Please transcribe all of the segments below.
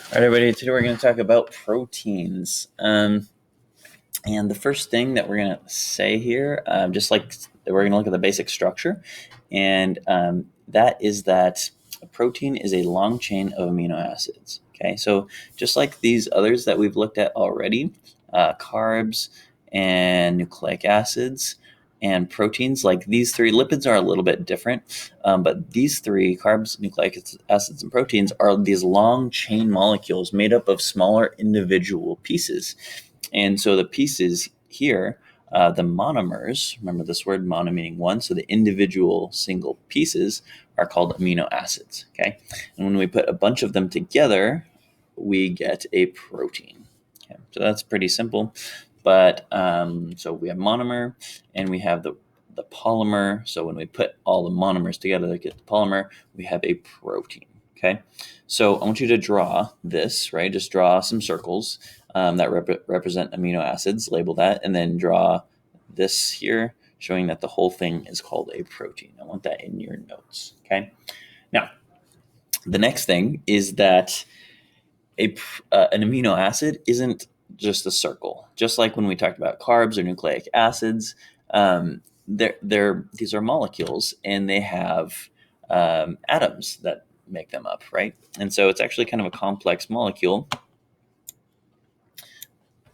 All right, everybody. Today we're going to talk about proteins. And the first thing that we're going to say here, just like we're going to look at the basic structure, and that is that a protein is a long chain of amino acids. Okay, so just like these others that we've looked at already, carbs and nucleic acids and proteins, like these three, lipids are a little bit different, but these three, carbs, nucleic acids, and proteins, are these long chain molecules made up of smaller individual pieces. And so the pieces here, the monomers, remember this word mono meaning one, so the individual single pieces are called amino acids. Okay, and when we put a bunch of them together, we get a protein. Okay, so that's pretty simple. But so we have monomer and we have the polymer. So when we put all the monomers together to get the polymer, we have a protein. Okay, so I want you to draw this, right? Just draw some circles that represent amino acids, label that, and then draw this here, showing that the whole thing is called a protein. I want that in your notes. Okay, now the next thing is that an amino acid isn't just a circle. Just like when we talked about carbs or nucleic acids, these are molecules and they have atoms that make them up, right? And so it's actually kind of a complex molecule,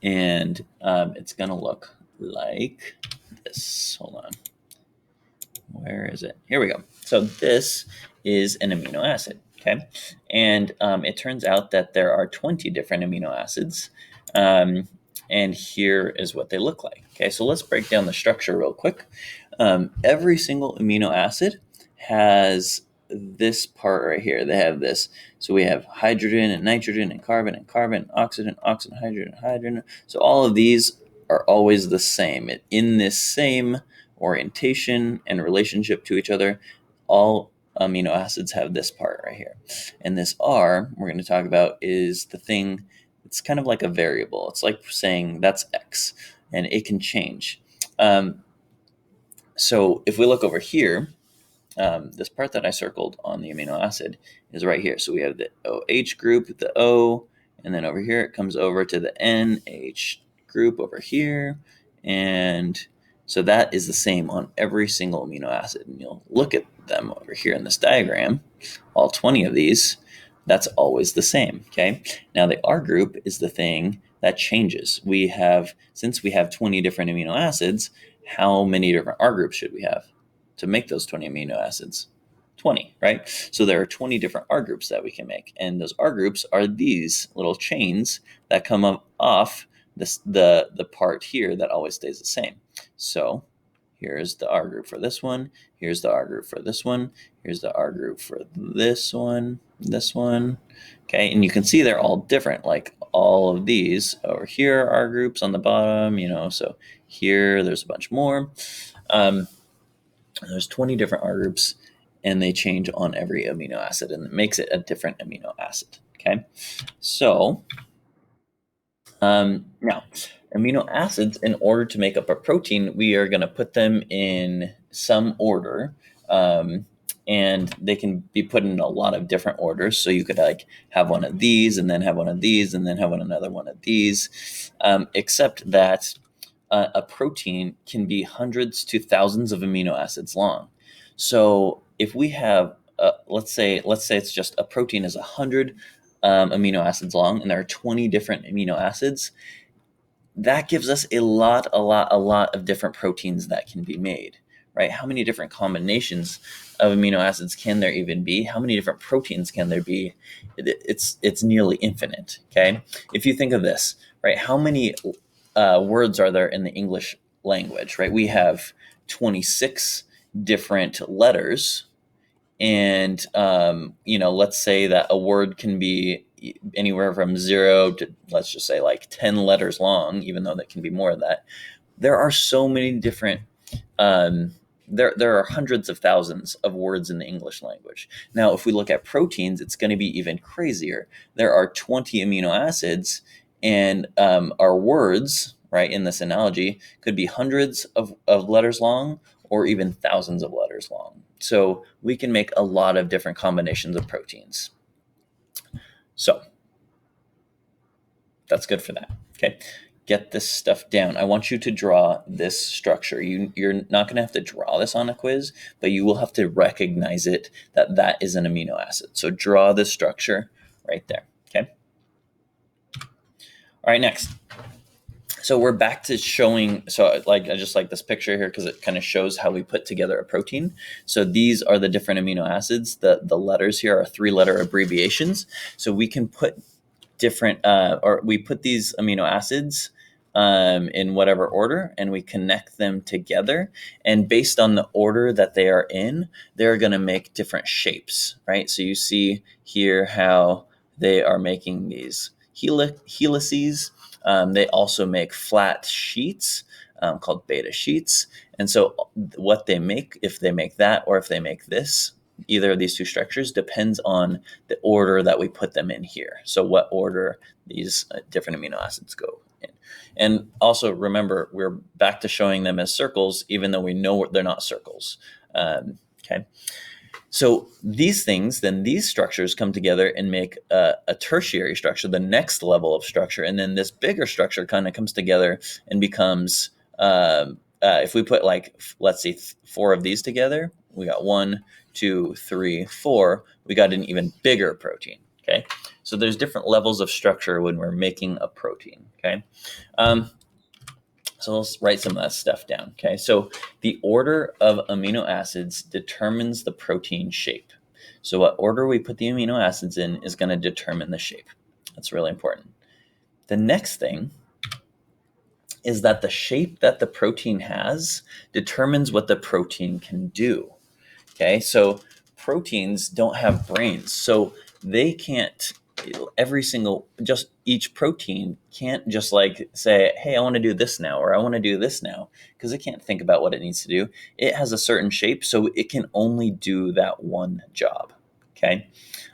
and it's going to look like this. Hold on. Where is it? Here we go. So this is an amino acid. Okay, and it turns out that there are 20 different amino acids, and here is what they look like. Okay, so let's break down the structure real quick. Every single amino acid has this part right here. They have this. So we have hydrogen and nitrogen and carbon, oxygen, hydrogen. So all of these are always the same in this same orientation and relationship to each other. All amino acids have this part right here. And this R we're going to talk about is the thing. It's kind of like a variable. It's like saying that's X, and it can change. So if we look over here, this part that I circled on the amino acid is right here. So we have the OH group, the O, and then over here it comes over to the NH group over here. And so that is the same on every single amino acid. And you'll look at them over here in this diagram, all 20 of these, that's always the same. Okay. Now the R group is the thing that changes. Since we have 20 different amino acids, how many different R groups should we have to make those 20 amino acids? 20, right? So there are 20 different R groups that we can make. And those R groups are these little chains that come up off the part here that always stays the same. So here's the R group for this one. Here's the R group for this one. Here's the R group for this one. Okay, and you can see they're all different. Like all of these over here are groups on the bottom, so here there's a bunch more. There's 20 different R groups, and they change on every amino acid, and it makes it a different amino acid. Okay, so now amino acids, in order to make up a protein, we are going to put them in some order. And they can be put in a lot of different orders. So you could have one of these, and then have one of these, and then have another one of these. Except that a protein can be hundreds to thousands of amino acids long. So if we have, let's say it's just a protein is 100 amino acids long, and there are 20 different amino acids. That gives us a lot of different proteins that can be made, right? How many different combinations of amino acids can there even be? How many different proteins can there be? It's nearly infinite. Okay, if you think of this, right? How many words are there in the English language, right? We have 26 different letters, and let's say that a word can be anywhere from 0 to, let's just say, like 10 letters long, even though that can be more of that. There are so many different there are hundreds of thousands of words in the English language. Now, if we look at proteins, it's going to be even crazier. There are 20 amino acids, and our words, right, in this analogy, could be hundreds of letters long, or even thousands of letters long. So we can make a lot of different combinations of proteins. So That's good for that. Okay. Get this stuff down. I want you to draw this structure. You're not going to have to draw this on a quiz, but you will have to recognize it that is an amino acid. So draw the structure right there. Okay. All right, next. So we're back to showing, I just like this picture here because it kind of shows how we put together a protein. So these are the different amino acids. The letters here are 3-letter abbreviations. So we can put different, we put these amino acids in whatever order, and we connect them together. And based on the order that they are in, they're going to make different shapes, right? So you see here how they are making these helices. They also make flat sheets called beta sheets. And so what they make, if they make that or if they make this, either of these two structures depends on the order that we put them in here. So what order these different amino acids go in. And also remember, we're back to showing them as circles, even though we know they're not circles. Okay. So these things, then these structures come together and make a tertiary structure, the next level of structure. And then this bigger structure kind of comes together and becomes, if we put let's see, 4 of these together, we got 1, 2, 3, 4, we got an even bigger protein. Okay. So there's different levels of structure when we're making a protein. Okay. So let's write some of that stuff down. Okay. So the order of amino acids determines the protein shape. So what order we put the amino acids in is going to determine the shape. That's really important. The next thing is that the shape that the protein has determines what the protein can do. Okay. So proteins don't have brains, so they can't, each protein can't just say, hey, I want to do this now, or I want to do this now, because it can't think about what it needs to do. It has a certain shape, so it can only do that one job. Okay.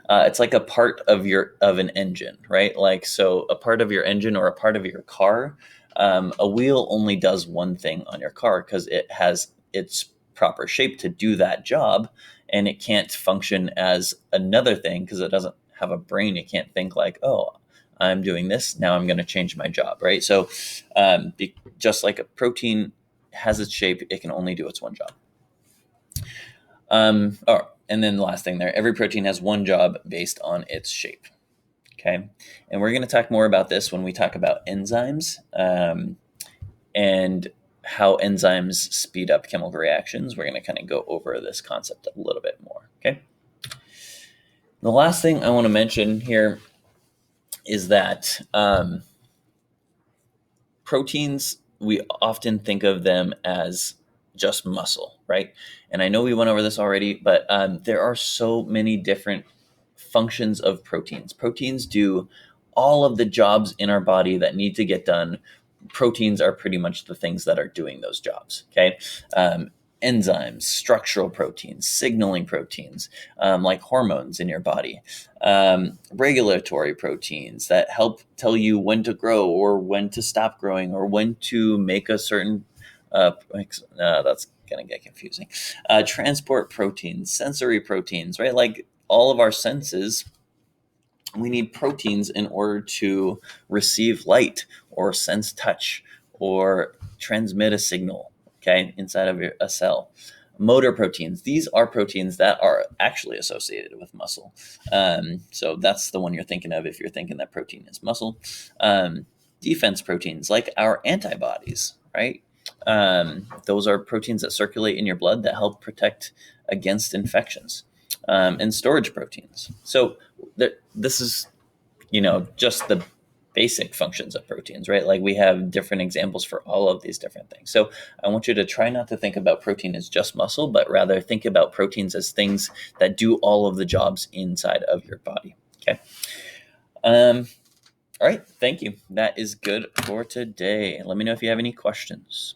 It's like a part of an engine, right? So a part of your engine or a part of your car, a wheel only does one thing on your car because it has its proper shape to do that job, and it can't function as another thing because it doesn't have a brain. It can't think oh, I'm doing this, now I'm going to change my job, right? So just like a protein has its shape, it can only do its one job. And then the last thing there, every protein has one job based on its shape. Okay. And we're going to talk more about this when we talk about enzymes and how enzymes speed up chemical reactions. We're going to kind of go over this concept a little bit more. Okay. The last thing I want to mention here is that proteins, we often think of them as just muscle, right? And I know we went over this already, but there are so many different functions of proteins. Proteins do all of the jobs in our body that need to get done. Proteins are pretty much the things that are doing those jobs. Okay. Enzymes, structural proteins, signaling proteins, like hormones in your body, regulatory proteins that help tell you when to grow or when to stop growing or when to make a certain, that's going to get confusing, transport proteins, sensory proteins, right? Like all of our senses, we need proteins in order to receive light or sense touch or transmit a signal, okay, inside of a cell. Motor proteins, these are proteins that are actually associated with muscle. So that's the one you're thinking of if you're thinking that protein is muscle. Defense proteins, like our antibodies, right? Those are proteins that circulate in your blood that help protect against infections. And storage proteins. So this is, just the basic functions of proteins, right? Like we have different examples for all of these different things. So I want you to try not to think about protein as just muscle, but rather think about proteins as things that do all of the jobs inside of your body. Okay. All right. Thank you. That is good for today. Let me know if you have any questions.